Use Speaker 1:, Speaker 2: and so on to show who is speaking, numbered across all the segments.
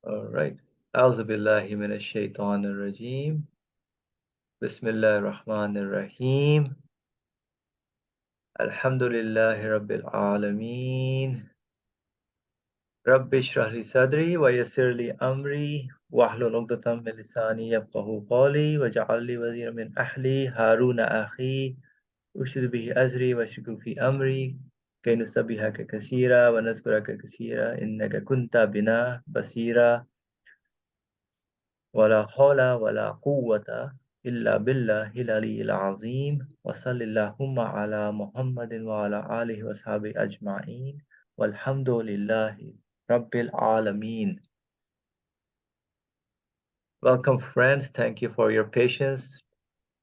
Speaker 1: All right. أعوذ بالله من الشيطان الرجيم. بسم الله الرحمن الرحيم. الحمد لله رب العالمين. رب اشرح لي صدري ويسر لي أمري واحلل عقدة من لساني يفقهوا قولي واجعل لي وزيرا من أهلي هارون أخي أشد به أزري واشركه في أمري كي نسبحك كثيرا ونذكرك كثيرا إنك كنت بنا بصيرا ولا حول ولا قوة إلا بالله العلي العظيم وصل اللهم على محمد وعلى آله وصحبه أجمعين والحمد لله رب العالمين. Welcome friends, thank you for your patience.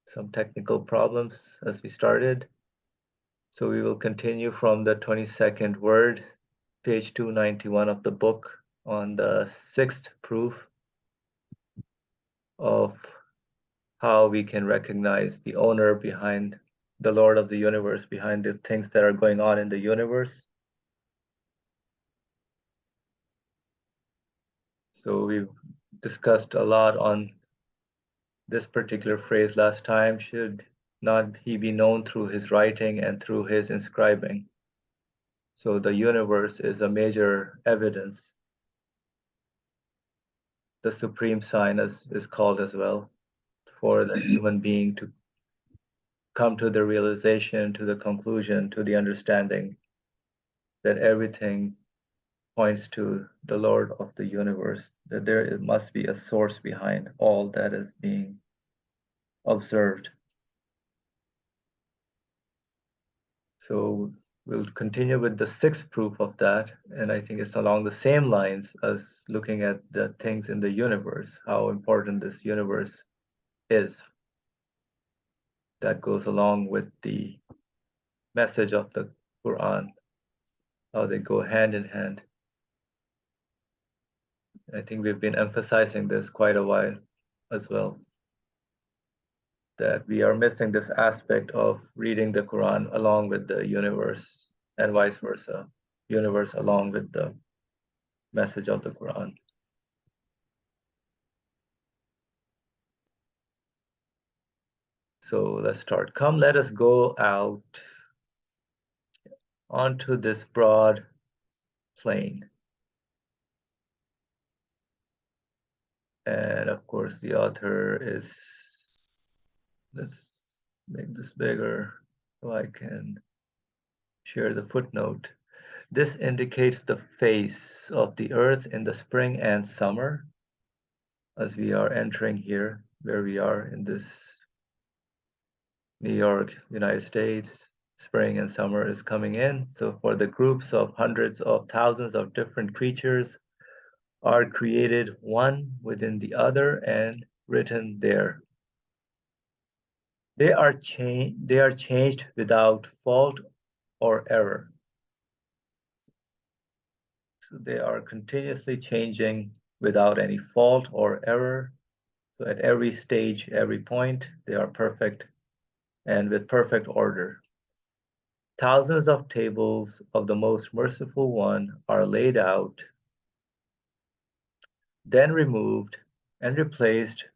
Speaker 1: Some technical problems as we started. So we will continue from the 22nd word, page 291 of the book on the sixth proof of how we can recognize the owner behind the Lord of the universe, behind the things that are going on in the universe. So we've discussed a lot on this particular phrase last time. Should not he be known through his writing and through his inscribing? So the universe is a major evidence. The supreme sign is called as well for the human being to come to the realization, to the conclusion, to the understanding that everything points to the Lord of the universe, that there must be a source behind all that is being observed. So we'll continue with the sixth proof of that, and I think it's along the same lines as looking at the things in the universe, how important this universe is. That goes along with the message of the Quran, how they go hand in hand. I think we've been emphasizing this quite a while as well, that we are missing this aspect of reading the Quran along with the universe and vice versa, universe along with the message of the Quran. So let's start. Come, let us go out onto this broad plain. And of course, the author is, let's make this bigger so I can share the footnote. This indicates the face of the earth in the spring and summer, as we are entering here, where we are in this New York, United States. Spring and summer is coming in. So for the groups of hundreds of thousands of different creatures are created one within the other and written there. They are changed without fault or error. So they are continuously changing without any fault or error. So at every stage, every point, they are perfect and with perfect order. Thousands of tables of the most merciful one are laid out, then removed and replaced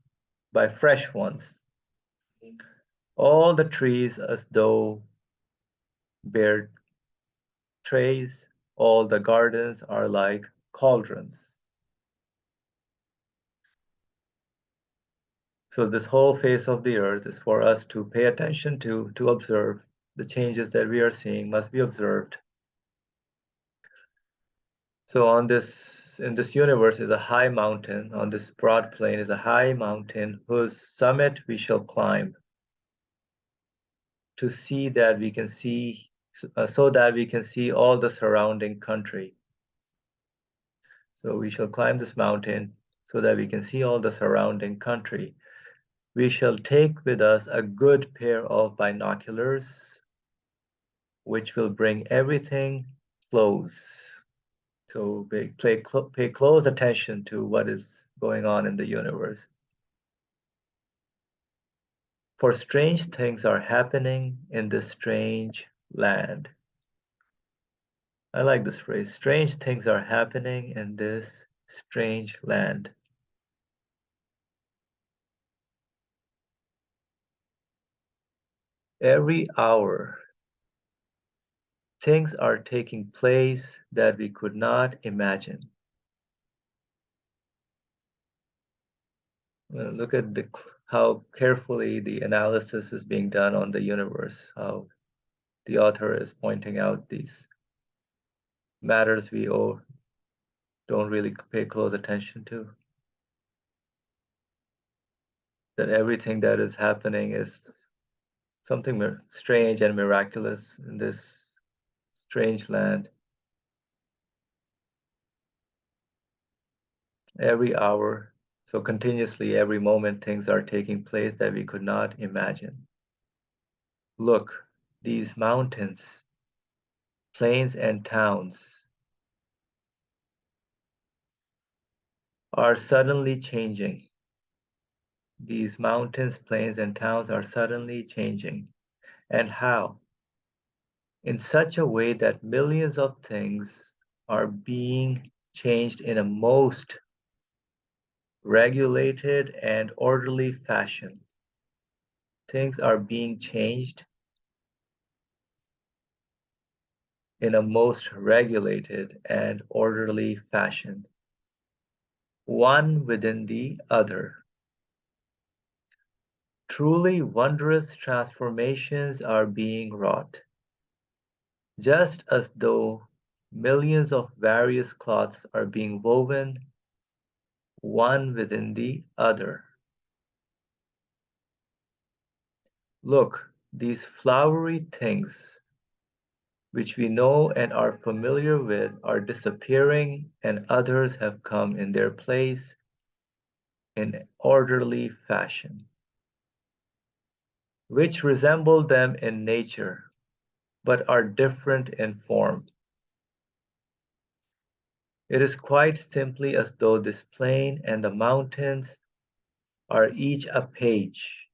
Speaker 1: by fresh ones. All the trees as though bare trays, all the gardens are like cauldrons. So this whole face of the earth is for us to pay attention to observe. The changes that we are seeing must be observed. So in this universe is a high mountain, on this broad plain is a high mountain whose summit we shall climb to see that we can see, so that we can see all the surrounding country. So we shall climb this mountain so that we can see all the surrounding country. We shall take with us a good pair of binoculars, which will bring everything close. So pay close attention to what is going on in the universe. For strange things are happening in this strange land. I like this phrase. Strange things are happening in this strange land. Every hour, things are taking place that we could not imagine. Look at how carefully the analysis is being done on the universe, how the author is pointing out these matters we don't really pay close attention to. That everything that is happening is something strange and miraculous in this strange land. Every hour, so continuously, every moment, things are taking place that we could not imagine. Look, these mountains, plains, and towns are suddenly changing. These mountains, plains, and towns are suddenly changing. And how? In such a way that millions of things are being changed in a most regulated and orderly fashion. Things are being changed in a most regulated and orderly fashion, one within the other. Truly wondrous transformations are being wrought, just as though millions of various cloths are being woven one within the other. Look, these flowery things which we know and are familiar with are disappearing, and others have come in their place in orderly fashion, which resemble them in nature, but are different in form. It is quite simply as though this plain and the mountains are each a page,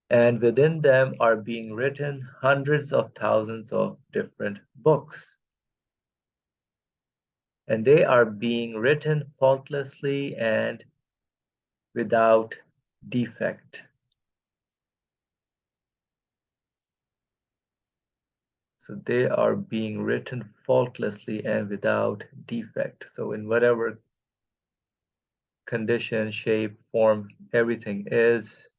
Speaker 1: and within them are being written hundreds of thousands of different books. And they are being written faultlessly and without defect. So they are being written faultlessly and without defect. So in whatever condition, shape, form, everything is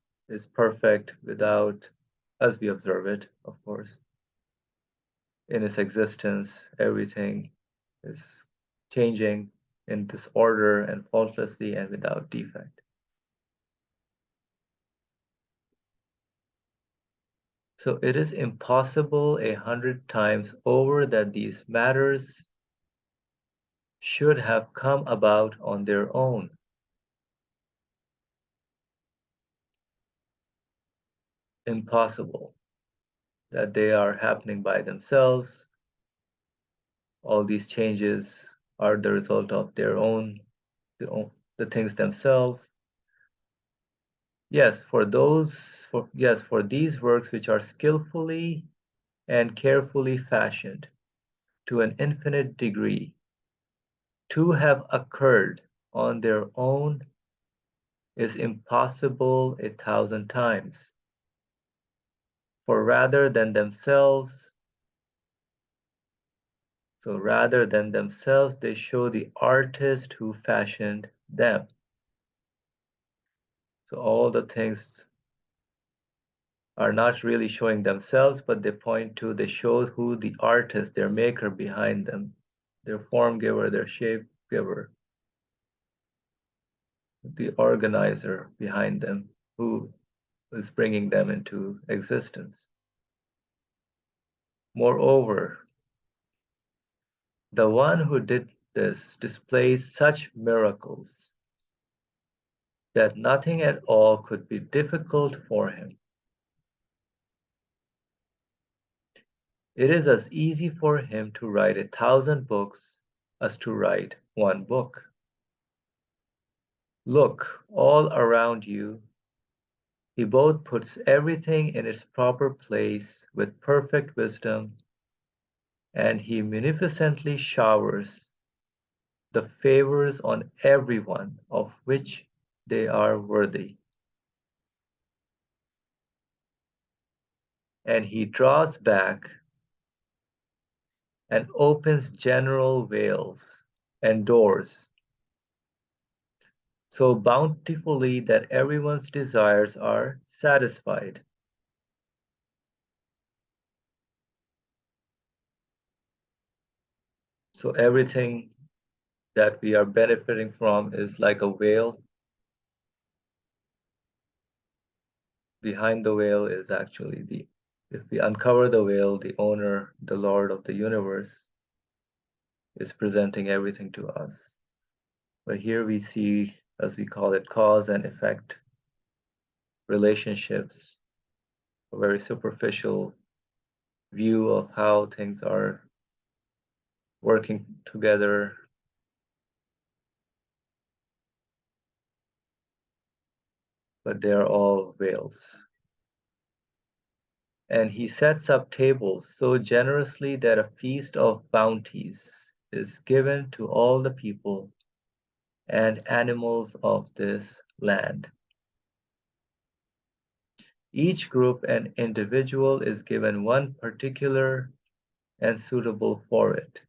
Speaker 1: perfect without, as we observe it, of course. In its existence, everything is changing in disorder and faultlessly and without defect. So it is impossible 100 times over that these matters should have come about on their own. Impossible that they are happening by themselves. All these changes are the result of their own, the things themselves. Yes, for these works which are skillfully and carefully fashioned to an infinite degree, to have occurred on their own is impossible 1,000 times. For rather than themselves, they show the artist who fashioned them. So all the things are not really showing themselves, but they show who the artist, their maker behind them, their form giver, their shape giver, the organizer behind them, who is bringing them into existence. Moreover, the one who did this displays such miracles that nothing at all could be difficult for him. It is as easy for him to write 1,000 books as to write one book. Look all around you. He both puts everything in its proper place with perfect wisdom, and he munificently showers the favors on everyone of which they are worthy. And he draws back and opens general veils and doors so bountifully that everyone's desires are satisfied. So everything that we are benefiting from is like a veil. Behind the veil is actually if we uncover the veil, the owner, the Lord of the universe, is presenting everything to us. But here we see, as we call it, cause and effect relationships, a very superficial view of how things are working together. But they are all veils. And he sets up tables so generously that a feast of bounties is given to all the people and animals of this land. Each group and individual is given one particular and suitable for it.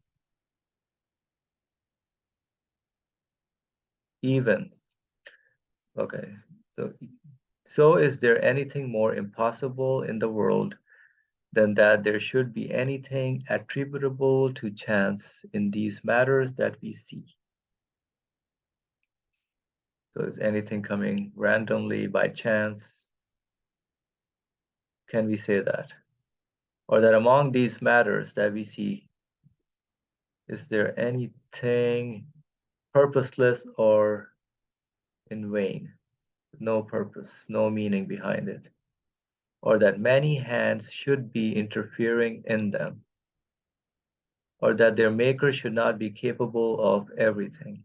Speaker 1: Even, okay, so is there anything more impossible in the world than that there should be anything attributable to chance in these matters that we see? So is anything coming randomly by chance? Can we say that? Or that among these matters that we see, is there anything purposeless or in vain? No purpose, no meaning behind it. Or that many hands should be interfering in them. Or that their maker should not be capable of everything.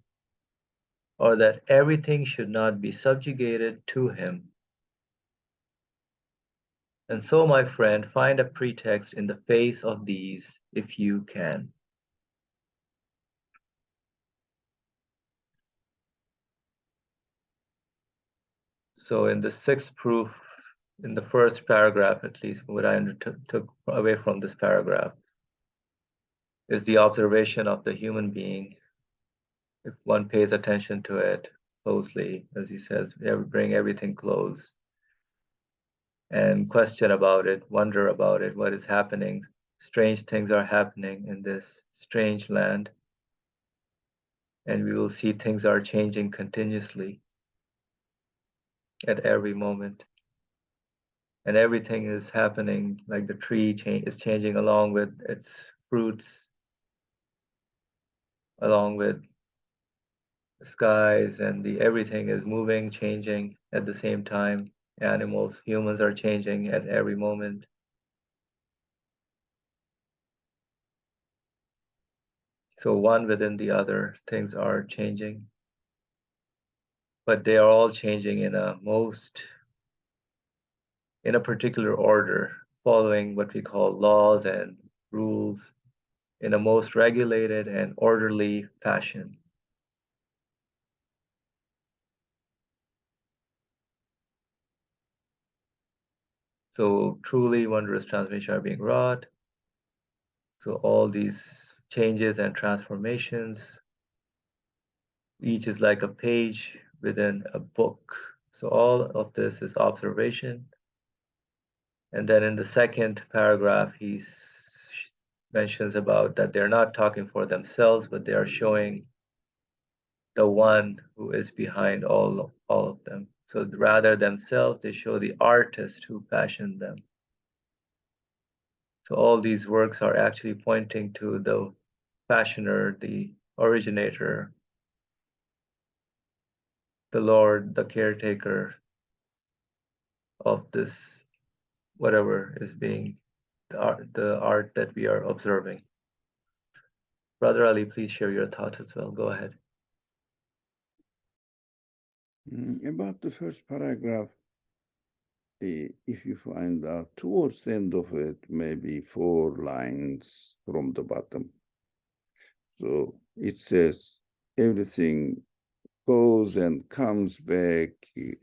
Speaker 1: Or that everything should not be subjugated to him. And so, my friend, find a pretext in the face of these if you can. So in the sixth proof, in the first paragraph at least, what I took away from this paragraph is the observation of the human being. If one pays attention to it closely, as he says, bring everything close and question about it, wonder about it, what is happening. Strange things are happening in this strange land, and we will see things are changing continuously at every moment. And everything is happening, like the tree is changing along with its fruits, along with the skies, and everything is moving, changing at the same time. Animals, humans are changing at every moment. So one within the other, things are changing, but they are all changing in a particular order, following what we call laws and rules in a most regulated and orderly fashion. So truly wondrous transformations are being wrought. So all these changes and transformations, each is like a page within a book. So all of this is observation. And then in the second paragraph, he mentions about that they're not talking for themselves, but they are showing the one who is behind all of them. So rather themselves, they show the artist who fashioned them. So all these works are actually pointing to the fashioner, the originator, the Lord, the caretaker of this, whatever is being the art that we are observing. Brother Ali, please share your thoughts as well. Go ahead.
Speaker 2: About the first paragraph, if you find out towards the end of it, maybe 4 lines from the bottom. So it says, everything goes and comes back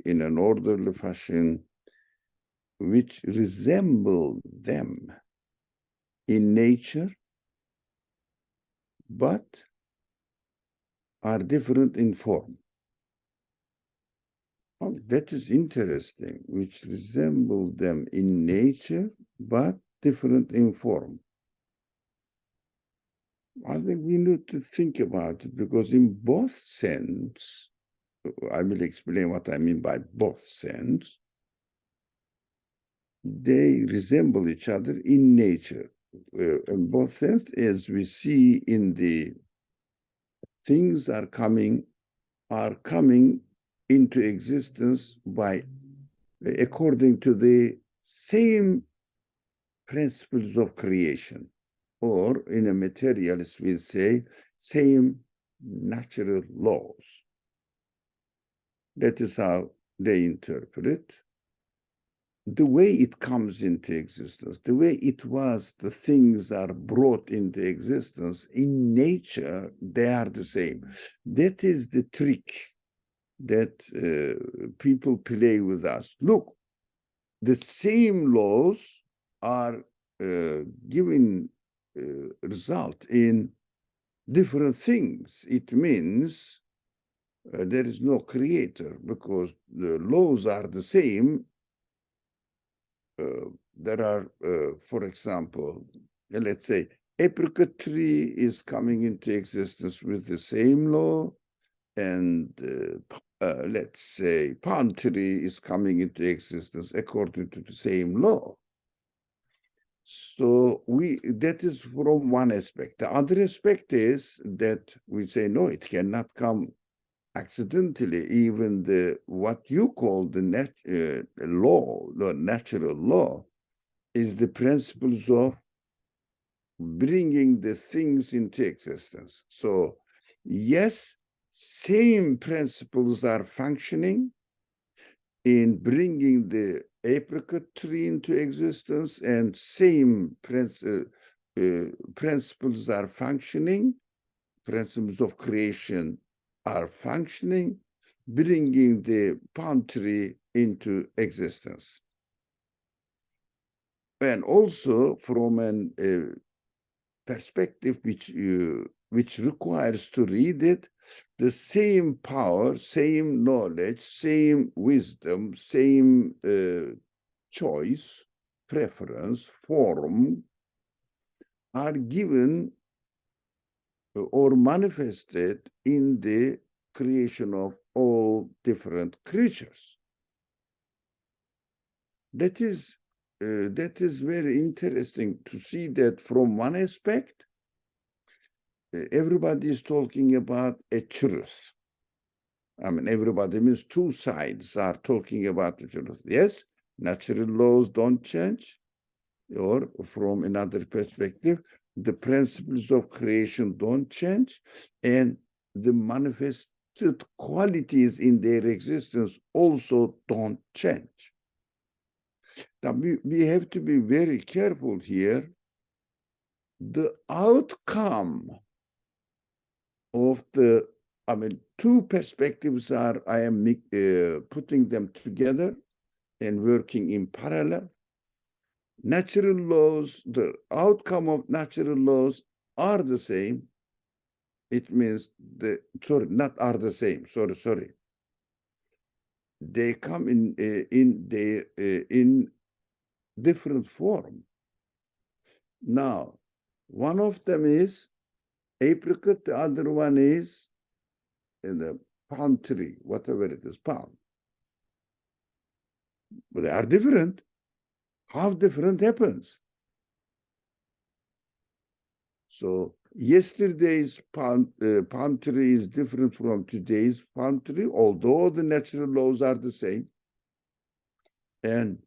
Speaker 2: in an orderly fashion, which resemble them in nature, but are different in form. Oh, that is interesting, which resemble them in nature, but different in form. I think we need to think about it because in both sense, I will explain what I mean by both sense, they resemble each other in nature. In both sense, as we see in the things are coming into existence by according to the same principles of creation, or in a materialist we say same natural laws. That is how they interpret it. The way it comes into existence, the way it was, the things are brought into existence in nature, they are the same. That is the trick that people play with us. Look, the same laws are giving result in different things. It means there is no creator because the laws are the same. There are, for example, let's say apricot tree is coming into existence with the same law, and let's say palm tree is coming into existence according to the same law. So that is from one aspect. The other aspect is that we say, no, it cannot come accidentally. Even what you call the law, the natural law, is the principles of bringing the things into existence. So yes, same principles are functioning in bringing the apricot tree into existence, and same principles are functioning, principles of creation are functioning, bringing the palm tree into existence. And also from an perspective which requires to read it, the same power, same knowledge, same wisdom, same choice, preference, form are given or manifested in the creation of all different creatures. That is very interesting to see that from one aspect, everybody is talking about a truth. I mean, everybody means two sides are talking about the truth. Yes, natural laws don't change, or from another perspective, the principles of creation don't change, and the manifested qualities in their existence also don't change. Now, we have to be very careful here. The outcome of two perspectives are, I am putting them together and working in parallel. Natural laws, the outcome of natural laws are the same. It means not are the same. Sorry. They come in different form. Now, one of them is apricot, the other one is in the palm tree, whatever it is, palm. But they are different. How different happens? So yesterday's palm tree is different from today's palm tree, although the natural laws are the same. And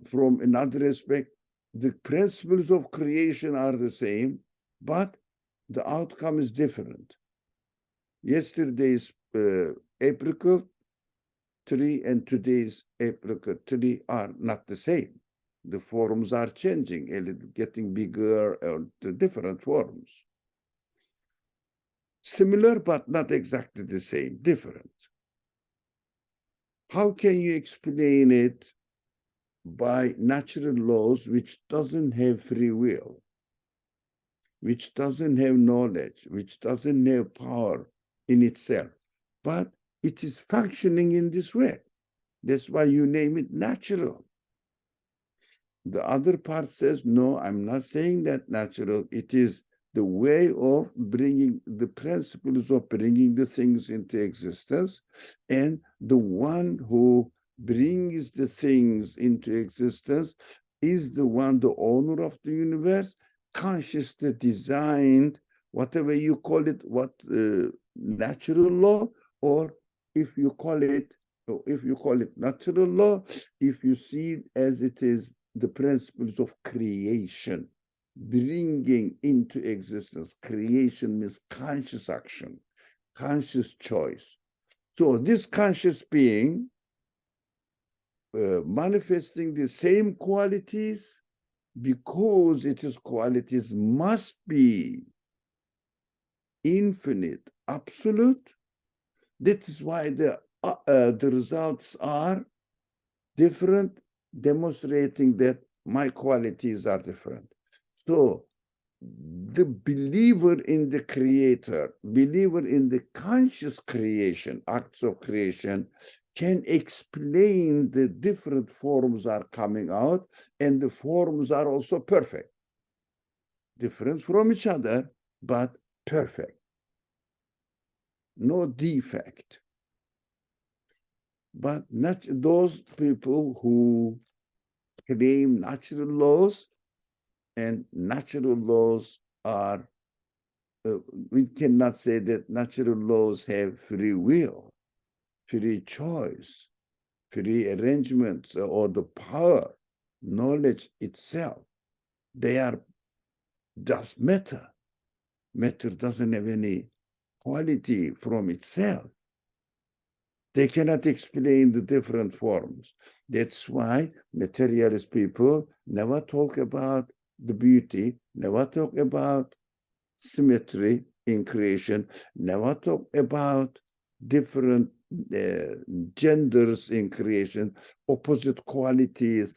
Speaker 2: from another aspect, the principles of creation are the same, but the outcome is different. Yesterday's apricot tree and today's apricot tree are not the same. The forms are changing, getting bigger, or the different forms. similar but not exactly the same, different. How can you explain it by natural laws which doesn't have free will, which doesn't have knowledge, which doesn't have power in itself, but it is functioning in this way? That's why you name it natural. The other part says, no, I'm not saying that natural. It is the way of bringing the principles of bringing the things into existence. And the one who brings the things into existence is the one, the owner of the universe, consciously designed, whatever you call it, what natural law, or if you call it, natural law, if you see it as it is the principles of creation, bringing into existence. Creation means conscious action, conscious choice. So this conscious being manifesting the same qualities, because its qualities must be infinite, absolute. That is why the results are different, demonstrating that my qualities are different. So the believer in the creator, believer in the conscious creation, acts of creation, can explain the different forms are coming out, and the forms are also perfect. Different from each other, but perfect. No defect. But not those people who claim natural laws, and natural laws are, we cannot say that natural laws have free will, free choice, free arrangements, or the power, knowledge itself. They are just matter. Matter doesn't have any quality from itself. They cannot explain the different forms. That's why materialist people never talk about the beauty, never talk about symmetry in creation, never talk about different genders in creation, opposite qualities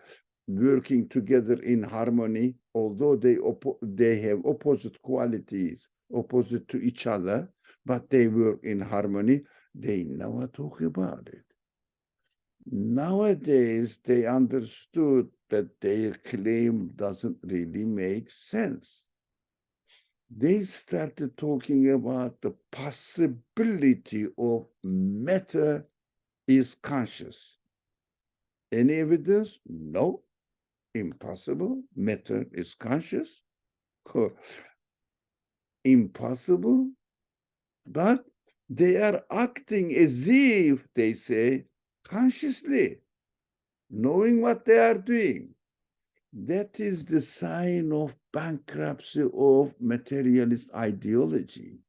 Speaker 2: working together in harmony, although they have opposite qualities, opposite to each other, but they work in harmony. They never talk about it. Nowadays, they understood that their claim doesn't really make sense. They started talking about the possibility of matter is conscious. Any evidence? No. Impossible. Matter is conscious. Impossible. But they are acting as if, they say, consciously, knowing what they are doing. That is the sign of bankruptcy of materialist ideology.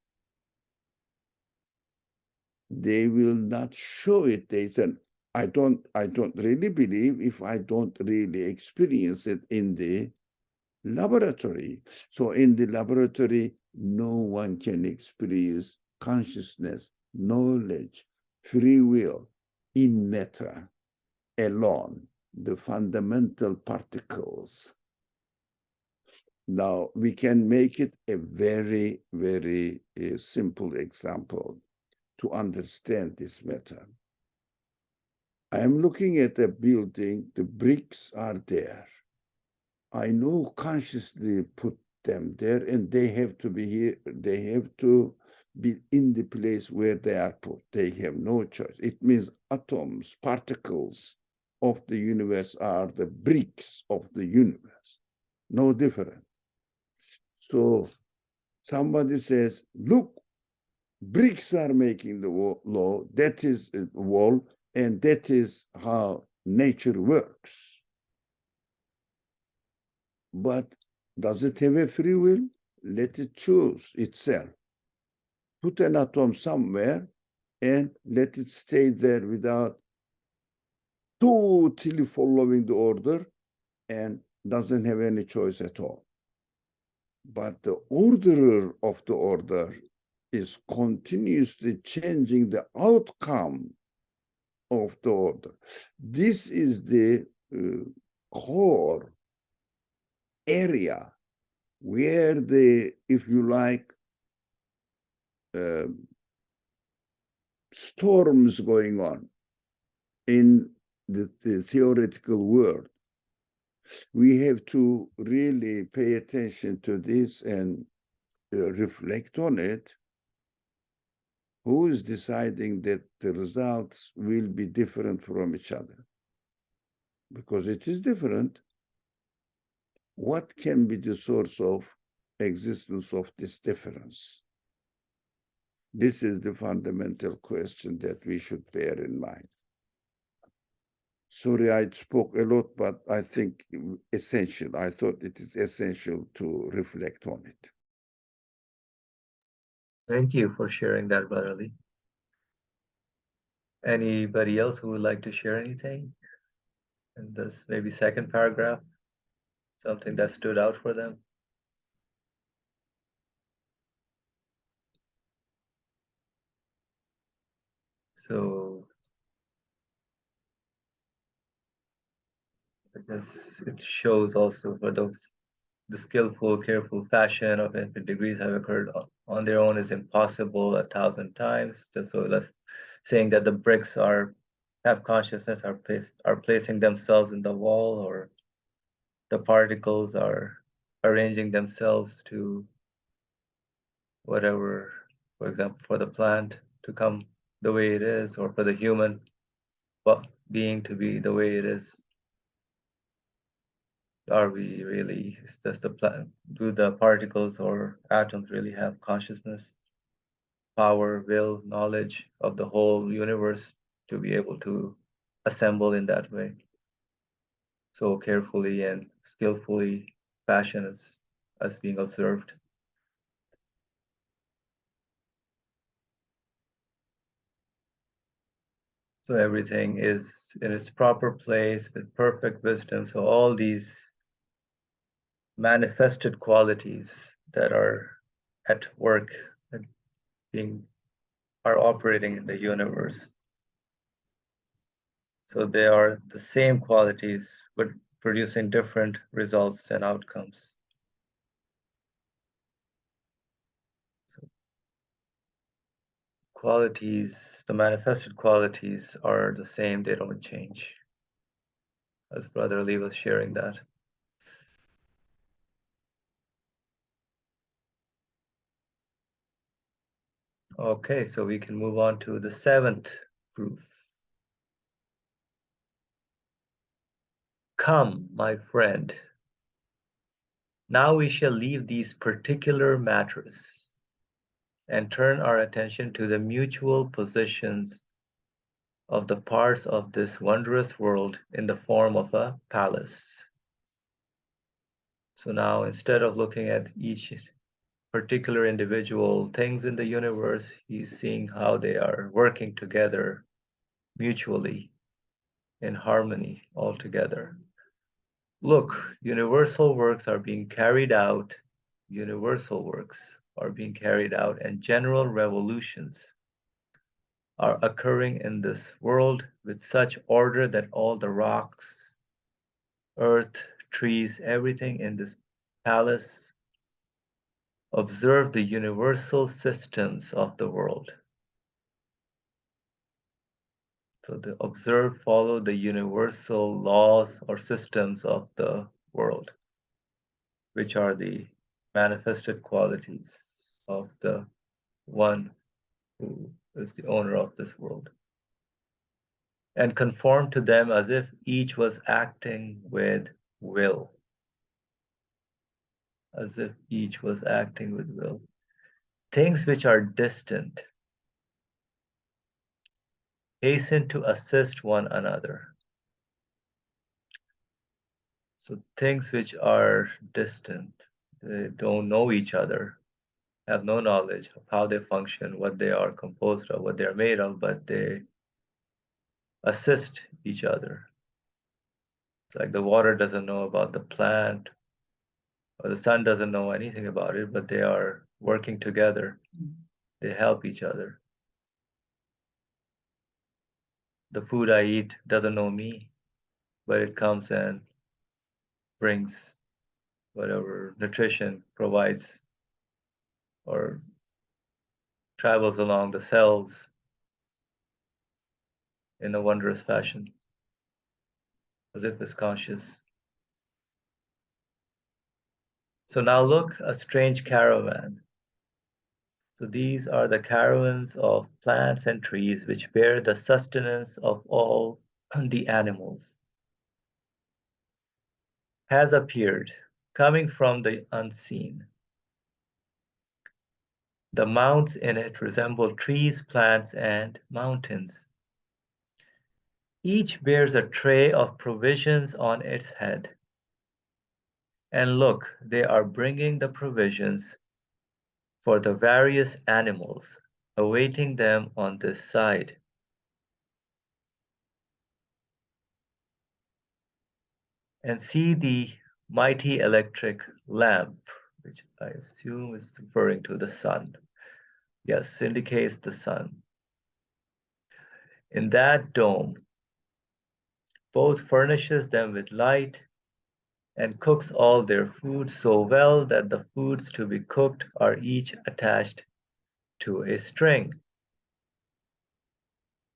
Speaker 2: They will not show it. They said, I don't really believe if I don't really experience it in the laboratory. So in the laboratory, no one can experience consciousness, knowledge, free will in matter alone, the fundamental particles. Now, we can make it a very, very simple example to understand this matter. I am looking at a building, the bricks are there. I know consciously put them there, and they have to be here, they have to be in the place where they are put. They have no choice. It means atoms, particles of the universe are the bricks of the universe. No different. So somebody says, look, bricks are making the law, that is a wall, and that is how nature works. But does it have a free will? Let it choose itself. Put an atom somewhere and let it stay there without totally following the order, and doesn't have any choice at all. But the orderer of the order is continuously changing the outcome of the order. This is the core area where the, if you like, storms going on in the theoretical world. We have to really pay attention to this and reflect on it. Who is deciding that the results will be different from each other? Because it is different. What can be the source of existence of this difference? This is the fundamental question that we should bear in mind. Sorry, I spoke a lot, but I think essential. I thought it is essential to reflect on it.
Speaker 1: Thank you for sharing that, Brother Lee. Anybody else who would like to share anything in this maybe second paragraph? Something that stood out for them? So I guess it shows also for those the skillful, careful fashion of infinite degrees have occurred on their own is impossible 1,000 times. Just so let's saying that the bricks have consciousness, are placing themselves in the wall, or the particles are arranging themselves to whatever, for example, for the plant to come the way it is, or for the human being to be the way it is. Are we really, does the plant, do the particles or atoms really have consciousness, power, will, knowledge of the whole universe to be able to assemble in that way? So carefully and skillfully fashion as being observed. So everything is in its proper place with perfect wisdom. So all these manifested qualities that are at work and are operating in the universe. So they are the same qualities, but producing different results and outcomes. So qualities, the manifested qualities are the same, they don't change. As Brother Lee was sharing that. Okay, so we can move on to the seventh proof. Come, my friend. Now we shall leave these particular matters and turn our attention to the mutual positions of the parts of this wondrous world in the form of a palace. So now, instead of looking at each particular individual things in the universe, he's seeing how they are working together mutually in harmony altogether. Look, universal works are being carried out, and general revolutions are occurring in this world with such order that all the rocks, earth, trees, everything in this palace observe the universal systems of the world. So the observe, follow the universal laws or systems of the world, which are the manifested qualities of the one who is the owner of this world, and conform to them as if each was acting with will. As if each was acting with will. Things which are distant hasten to assist one another. So things which are distant, they don't know each other, have no knowledge of how they function, what they are composed of, what they're made of, but they assist each other. It's like the water doesn't know about the plant, or the sun doesn't know anything about it, but they are working together They help each other. The food I eat doesn't know me, but it comes and brings whatever nutrition provides or travels along the cells in a wondrous fashion, as if it's conscious. So now look, a strange caravan. So these are the caravans of plants and trees which bear the sustenance of all the animals. Has appeared, coming from the unseen. The mounds in it resemble trees, plants, and mountains. Each bears a tray of provisions on its head. And look, they are bringing the provisions for the various animals, awaiting them on this side. And see the mighty electric lamp, which I assume is referring to the sun. Yes, indicates the sun. In that dome, both furnishes them with light and cooks all their food so well that the foods to be cooked are each attached to a string.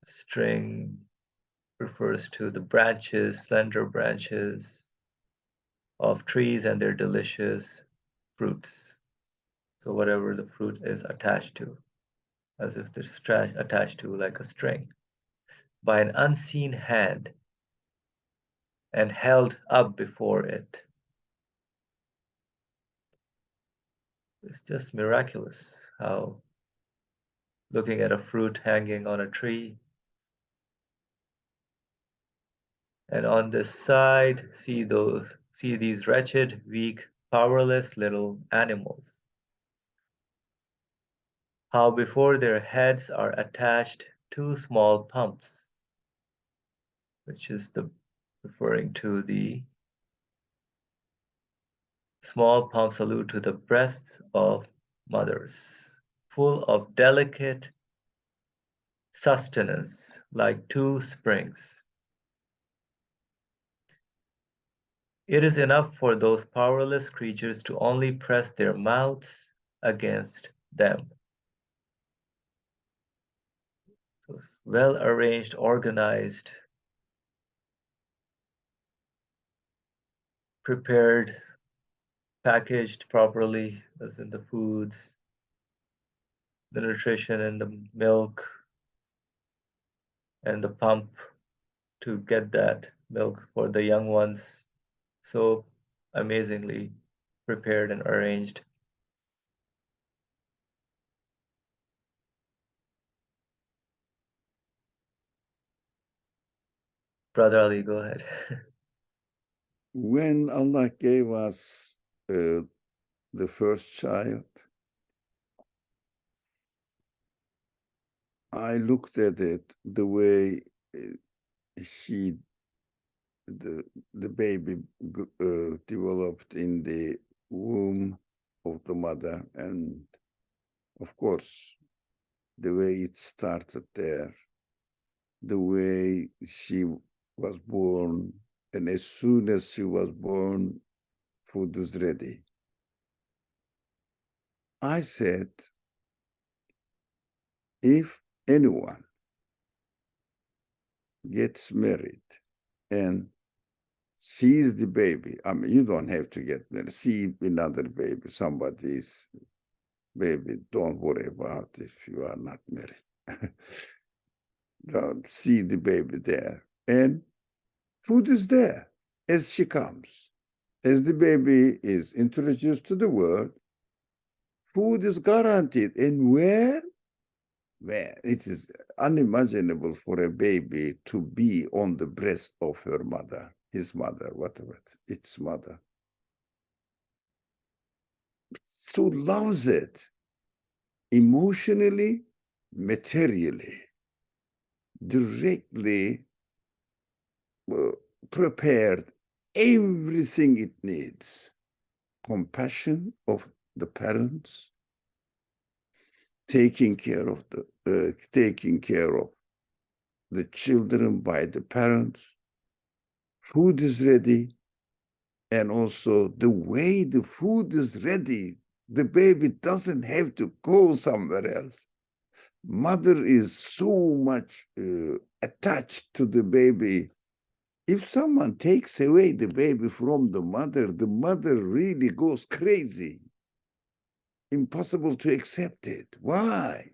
Speaker 1: String refers to the branches, slender branches of trees and their delicious fruits. So whatever the fruit is attached to, as if it's attached to like a string, by an unseen hand and held up before it. It's just miraculous how looking at a fruit hanging on a tree, and on this side see these wretched, weak, powerless little animals. How before their heads are attached two small pumps, which is the referring to the small pumps allude to the breasts of mothers, full of delicate sustenance like two springs. It is enough for those powerless creatures to only press their mouths against them. So well arranged, organized, prepared, packaged properly, as in the foods, the nutrition and the milk, and the pump to get that milk for the young ones. So amazingly prepared and arranged. Brother Ali, go ahead.
Speaker 2: When Allah gave us the first child, I looked at it the way she, the baby developed in the womb of the mother, and of course, the way it started there, the way she was born, and as soon as she was born, food is ready. I said, if anyone gets married and sees the baby, I mean, you don't have to get married, see another baby, somebody's baby, don't worry about if you are not married. Don't see the baby there. And food is there as she comes. As the baby is introduced to the world, food is guaranteed. And where it is unimaginable for a baby to be on the breast of her mother, his mother, whatever, its mother. So loves it emotionally, materially, directly prepared everything it needs. Compassion of the parents, taking care of the children by the parents. Food is ready, and also the way the food is ready, the baby doesn't have to go somewhere else. Mother is so much attached to the baby. If someone takes away the baby from the mother really goes crazy. Impossible to accept it. Why?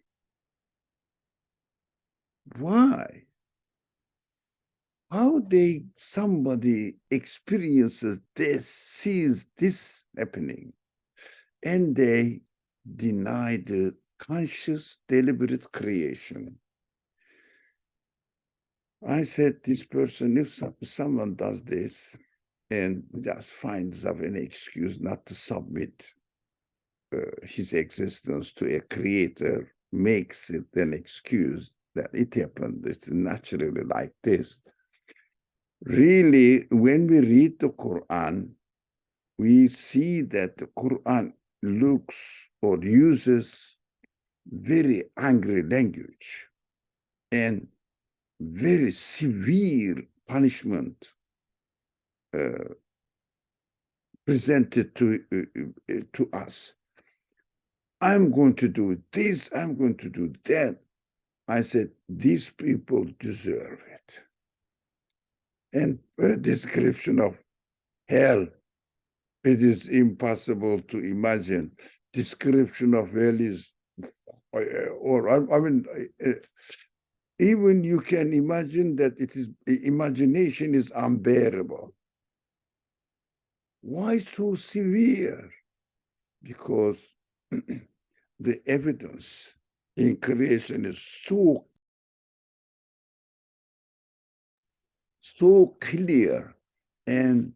Speaker 2: Why? How somebody experiences this, sees this happening, and they deny the conscious, deliberate creation. I said, this person, if someone does this and just finds up an excuse not to submit his existence to a creator, makes it an excuse that it happened, it's naturally like this. Really, when we read the Quran, we see that the Quran looks or uses very angry language and very severe punishment presented to us. I'm going to do this, I'm going to do that. I said, these people deserve it. And a description of hell, it is impossible to imagine. Description of hell is, even you can imagine that imagination is unbearable. Why so severe? Because the evidence in creation is so clear, and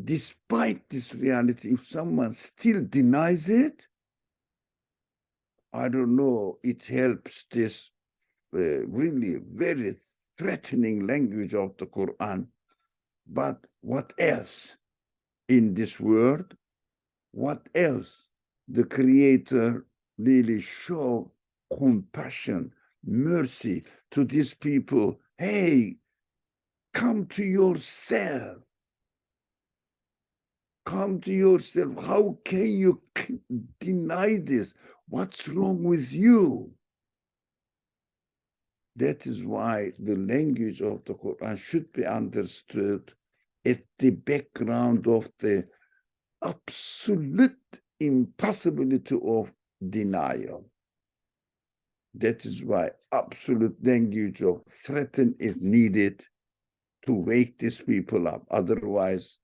Speaker 2: despite this reality, if someone still denies it, I don't know, it helps this really very threatening language of the Quran. But what else in this world? What else? The Creator really show compassion, mercy to these people. Hey, come to yourself. Come to yourself. How can you deny this? What's wrong with you? That is why the language of the Quran should be understood at the background of the absolute impossibility of denial. That is why absolute language of threaten is needed to wake these people up. Otherwise,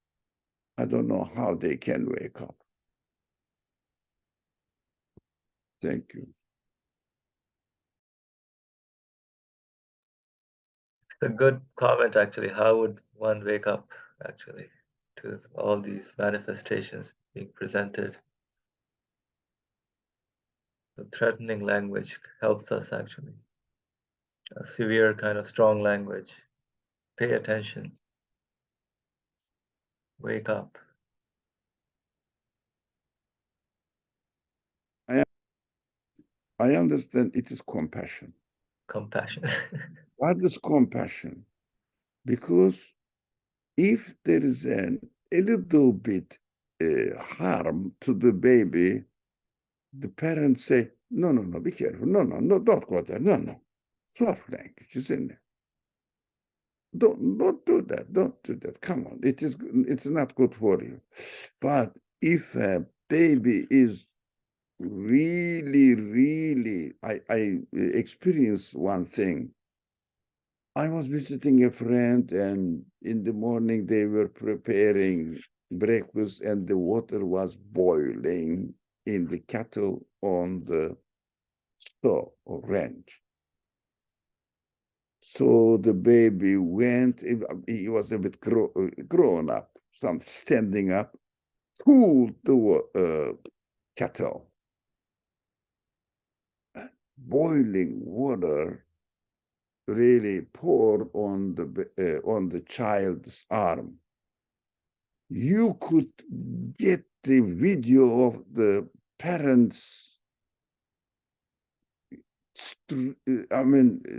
Speaker 2: I don't know how they can wake up. Thank you.
Speaker 1: A good comment, actually. How would one wake up, actually, to all these manifestations being presented? The threatening language helps us, actually. A severe kind of strong language. Pay attention. Wake up.
Speaker 2: I understand it is compassion.
Speaker 1: Compassion.
Speaker 2: What is compassion? Because if there is a little bit harm to the baby, the parents say, no, be careful. No, don't go there. No. Soft language is in there. Don't do that. Don't do that. Come on. It's not good for you. But if a baby is really, I experienced one thing. I was visiting a friend, and in the morning they were preparing breakfast, and the water was boiling in the kettle on the stove or range. So the baby went, he was a bit grown up, standing up, cooled the kettle. Boiling water really poured on the child's arm. You could get the video of the parents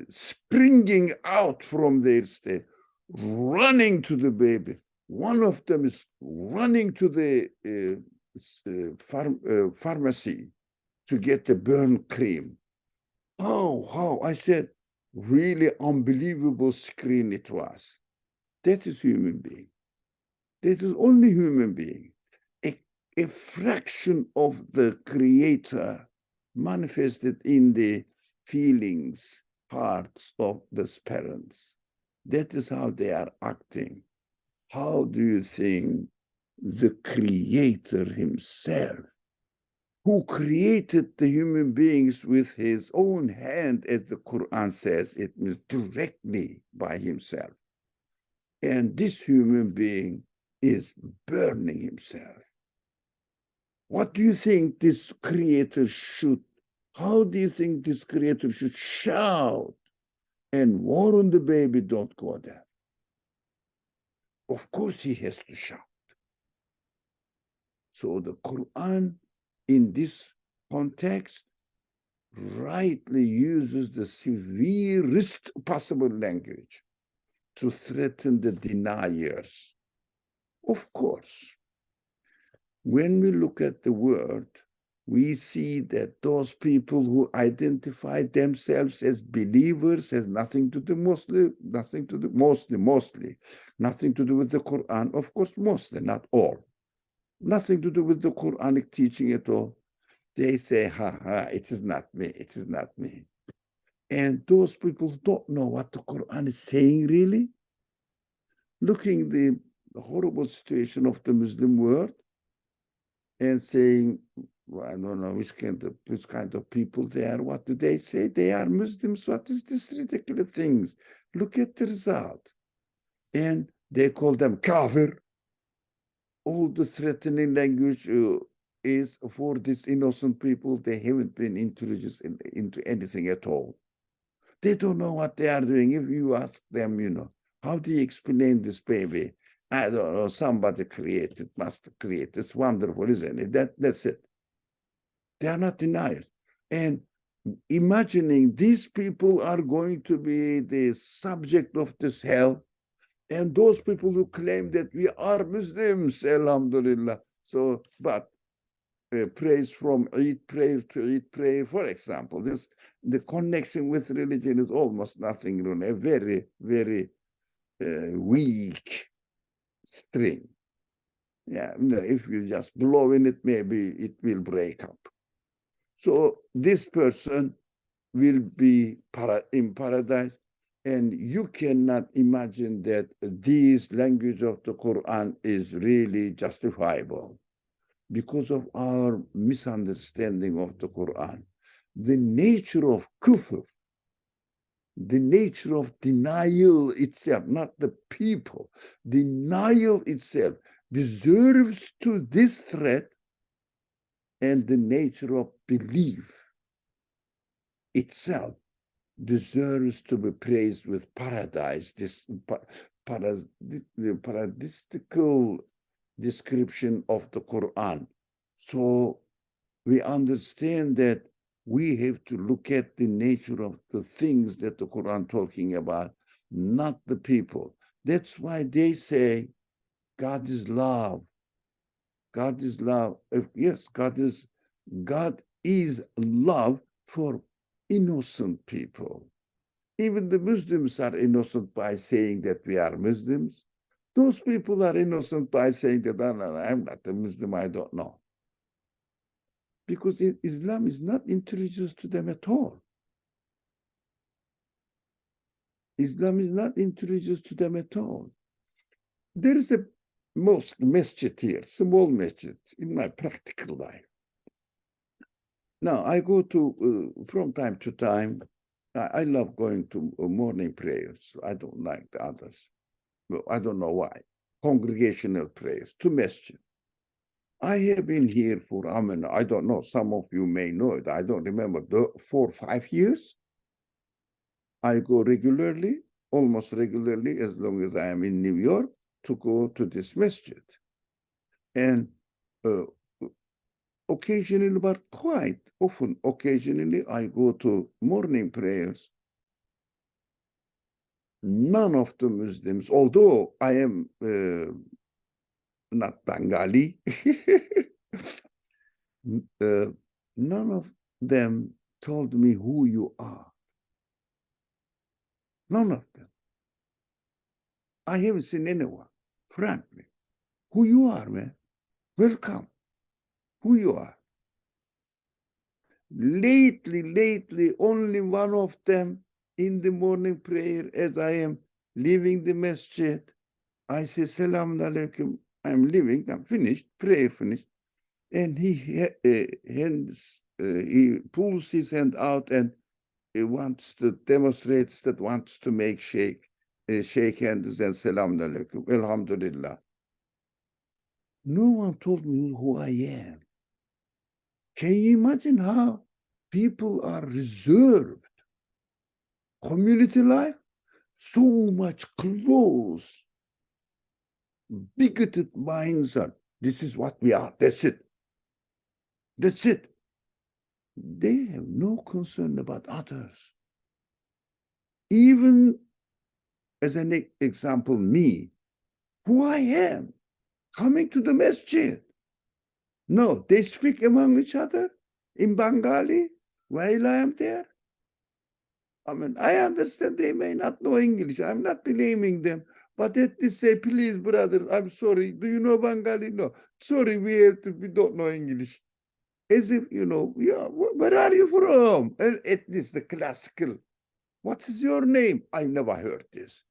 Speaker 2: springing out from their state, running to the baby. One of them is running to the pharmacy to get the burn cream. How? I said, really unbelievable screen it was. That is human being. That is only human being. A fraction of the creator manifested in the feelings, hearts of these parents. That is how they are acting. How do you think the creator himself, who created the human beings with his own hand, as the Quran says, it means directly by himself. And this human being is burning himself. What do you think this creator should, how do you think this creator should shout and warn the baby, don't go there? Of course he has to shout. So the Quran in this context rightly uses the severest possible language to threaten the deniers. Of course, when we look at the word, we see that those people who identify themselves as believers has nothing to do mostly, nothing to do with the Quran. Of course, mostly, not all. Nothing to do with the Quranic teaching at all. They say, it is not me, it is not me. And those people don't know what the Quran is saying, really. Looking the horrible situation of the Muslim world and saying, well, I don't know which kind of people they are. What do they say? They are Muslims. What is this ridiculous things? Look at the result. And they call them kafir. All the threatening language is for these innocent people. They haven't been introduced into anything at all. They don't know what they are doing. If you ask them, how do you explain this baby? I don't know, somebody must create. It's wonderful, isn't it? That's it. They are not deniers. And imagining these people are going to be the subject of this hell, and those people who claim that we are Muslims, alhamdulillah. So, but praise from Eid prayer to Eid prayer, for example, the connection with religion is almost nothing, a very, very weak string. Yeah, if you just blow in it, maybe it will break up. So this person will be in paradise, and you cannot imagine that this language of the Quran is really justifiable because of our misunderstanding of the Quran. The nature of kufr, the nature of denial itself, not the people, denial itself deserves to this threat, and the nature of belief itself deserves to be praised with paradise, this paradistical description of the Quran. So we understand that we have to look at the nature of the things that the Quran talking about, not the people. That's why they say God is love. God is love. Yes, God is love for innocent people. Even the Muslims are innocent by saying that we are Muslims. Those people are innocent by saying that, no, I'm not a Muslim, I don't know. Because Islam is not introduced to them at all. Islam is not introduced to them at all. There is a mosque, masjid here, small masjid in my practical life. Now, I go to, from time to time, I love going to morning prayers. I don't like the others. Well, I don't know why. Congregational prayers to masjid. I have been here for, I don't know, some of you may know it. I don't remember, 4 or 5 years. I go regularly, almost regularly, as long as I am in New York, to go to this masjid. And occasionally, but quite often, occasionally, I go to morning prayers. None of the Muslims, although I am not Bengali, none of them told me who you are. None of them. I haven't seen anyone, frankly. Who you are, man? Welcome. Who you are. Lately, only one of them in the morning prayer as I am leaving the masjid, I say, Salaam alaikum. I'm leaving, I'm finished, prayer finished. And he pulls his hand out and he wants to demonstrate that wants to make shake hands and Salaam alaikum, Alhamdulillah. No one told me who I am. Can you imagine how people are reserved? Community life, so much close, bigoted minds are, this is what we are, that's it. That's it. They have no concern about others. Even as an example, me, who I am, coming to the masjid. No, they speak among each other in Bengali while I am there. I mean, I understand they may not know English. I'm not blaming them. But at least say, please, brother, I'm sorry. Do you know Bengali? No. Sorry, we don't know English. As if, yeah, where are you from? And at least the classical. What is your name? I never heard this.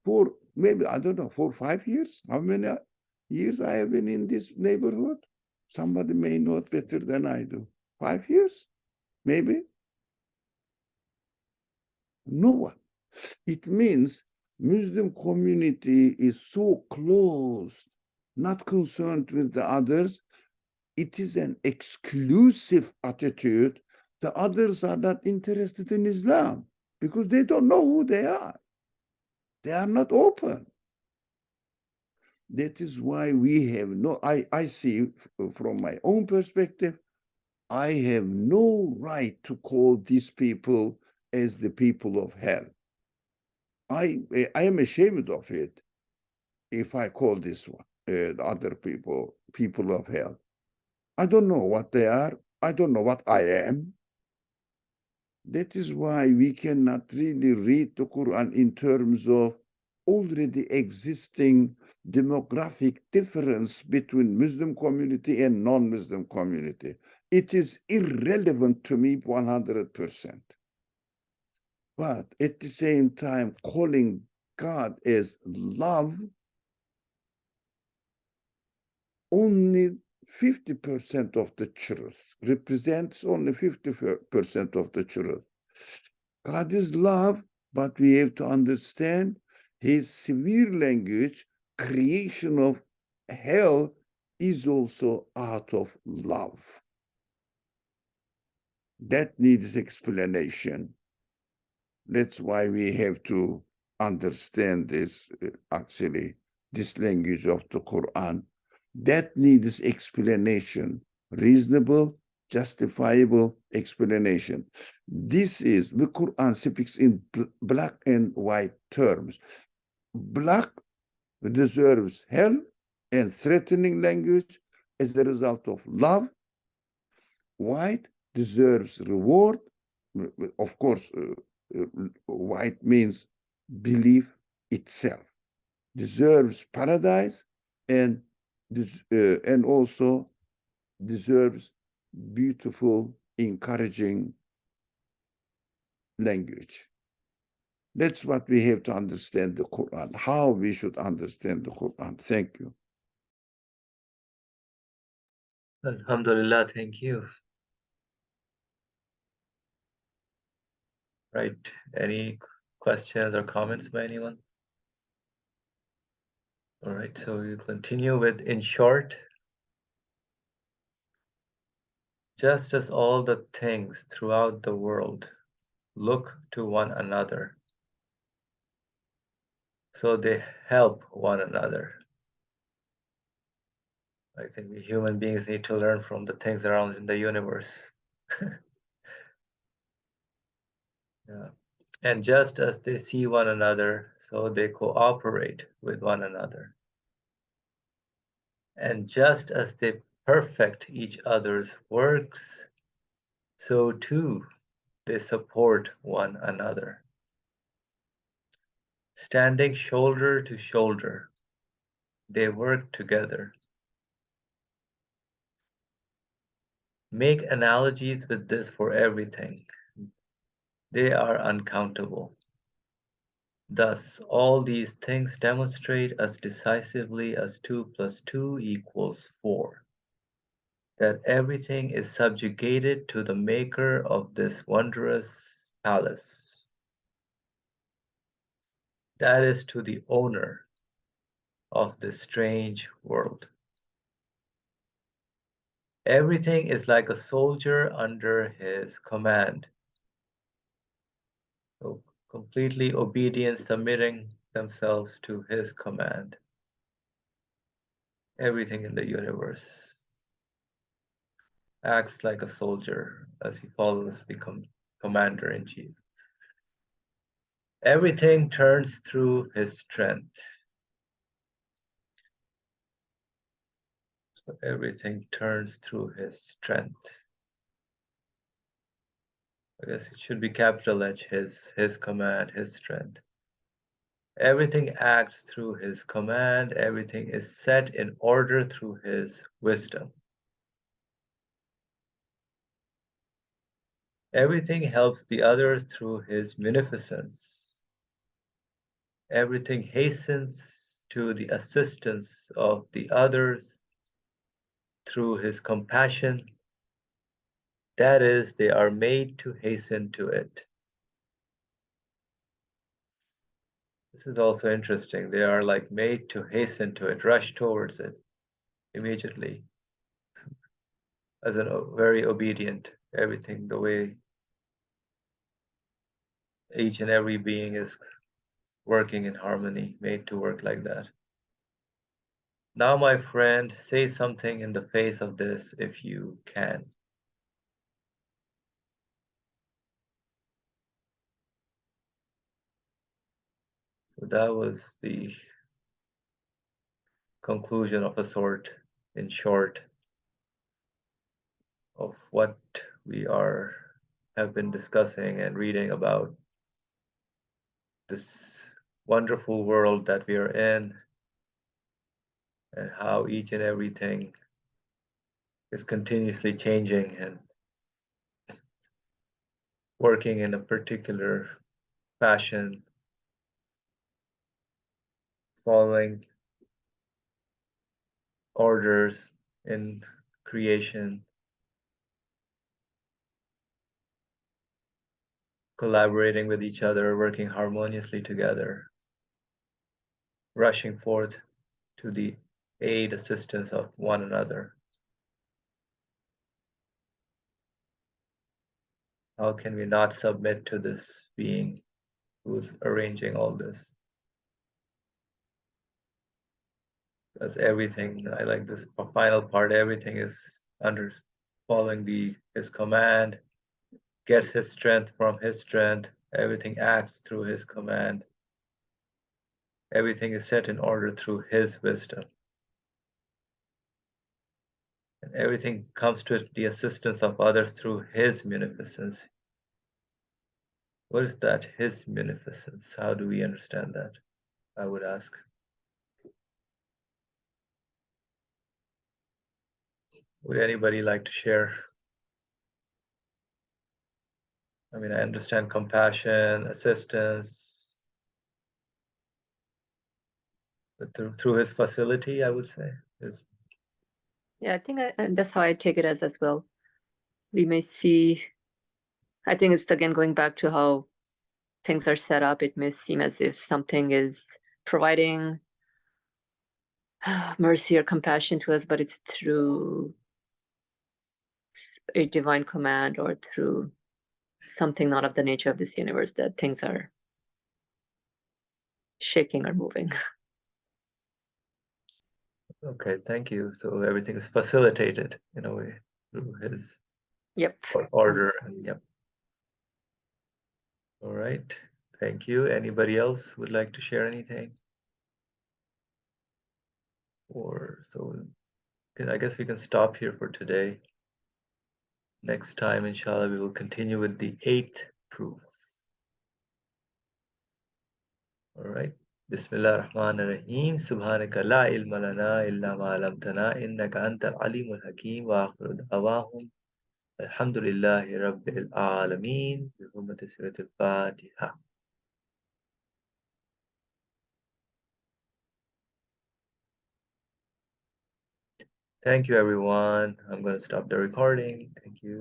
Speaker 2: For maybe, I don't know, 4 or 5 years? How many years I have been in this neighborhood? Somebody may know it better than I do. 5 years? Maybe? No one. It means Muslim community is so closed, not concerned with the others. It is an exclusive attitude. The others are not interested in Islam because they don't know who they are. They are not open. That is why we have I see from my own perspective, I have no right to call these people as the people of hell. I am ashamed of it if I call this one, the other people of hell. I don't know what they are. I don't know what I am. That is why we cannot really read the Quran in terms of already existing demographic difference between Muslim community and non-Muslim community. It is irrelevant to me 100%. But at the same time, calling God as love, only 50% of the truth, represents only 50% of the truth. God is love, but we have to understand his severe language, creation of hell, is also out of love. That needs explanation. That's why we have to understand this, actually, this language of the Quran. That needs explanation, reasonable, justifiable explanation. This is, the Quran speaks in black and white terms. Black deserves hell and threatening language as a result of love. White deserves reward. Of course, white means belief itself. Deserves paradise and also deserves beautiful, encouraging language. That's what we have to understand the Quran, how we should understand the Quran. Thank you.
Speaker 1: Alhamdulillah, thank you. Right. Any questions or comments by anyone? All right, so we'll continue with, in short, just as all the things throughout the world look to one another, so they help one another. I think we human beings need to learn from the things around in the universe. Yeah. And just as they see one another, so they cooperate with one another. And just as they perfect each other's works, so too they support one another. Standing shoulder to shoulder, they work together. Make analogies with this for everything. They are uncountable. Thus, all these things demonstrate as decisively as 2 plus 2 equals 4, that everything is subjugated to the maker of this wondrous palace, that is, to the owner of this strange world. Everything is like a soldier under his command, so completely obedient, submitting themselves to his command. Everything in the universe acts like a soldier as he follows the commander-in-chief. Everything turns through his strength. So everything turns through his strength. I guess it should be capital H, his command, his strength. Everything acts through his command. Everything is set in order through his wisdom. Everything helps the others through his munificence. Everything hastens to the assistance of the others through his compassion. That is, they are made to hasten to it. This is also interesting. They are like made to hasten to it, rush towards it immediately, as a very obedient, everything, the way each and every being is working in harmony, made to work like that. Now, my friend, say something in the face of this if you can. So that was the conclusion of a sort, in short, of what we have been discussing and reading about this wonderful world that we are in, and how each and everything is continuously changing and working in a particular fashion, following orders in creation, collaborating with each other, working harmoniously together, rushing forth to the aid, assistance of one another. How can we not submit to this being who's arranging all this? As everything, I like this final part, everything is under following his command, gets his strength from his strength, everything acts through his command, everything is set in order through his wisdom, and everything comes to the assistance of others through his munificence. What is that, his munificence? How do we understand that? I would ask. Would anybody like to share? I mean, I understand compassion, assistance, but through his facility, I would say.
Speaker 3: Yeah, I think that's how I take it as well. We may see, I think it's again going back to how things are set up. It may seem as if something is providing mercy or compassion to us, but it's through a divine command or through something not of the nature of this universe that things are shaking or moving.
Speaker 1: Okay, thank you. So everything is facilitated in a way through his
Speaker 3: Yep.
Speaker 1: order. And yep. All right. Thank you. Anybody else would like to share anything? Or so I guess we can stop here for today. Next time, inshallah, we will continue with the 8th proof. All right. Bismillah ar-Rahman ar-Rahim. Subhanaka la ilma lana illa ma alamtana innaka anta al-alimul hakim wa akhiru da'wahum alhamdulillahi rabbil alameen bi hurmati surat al-Fatiha. Thank you, everyone. I'm going to stop the recording. Thank you.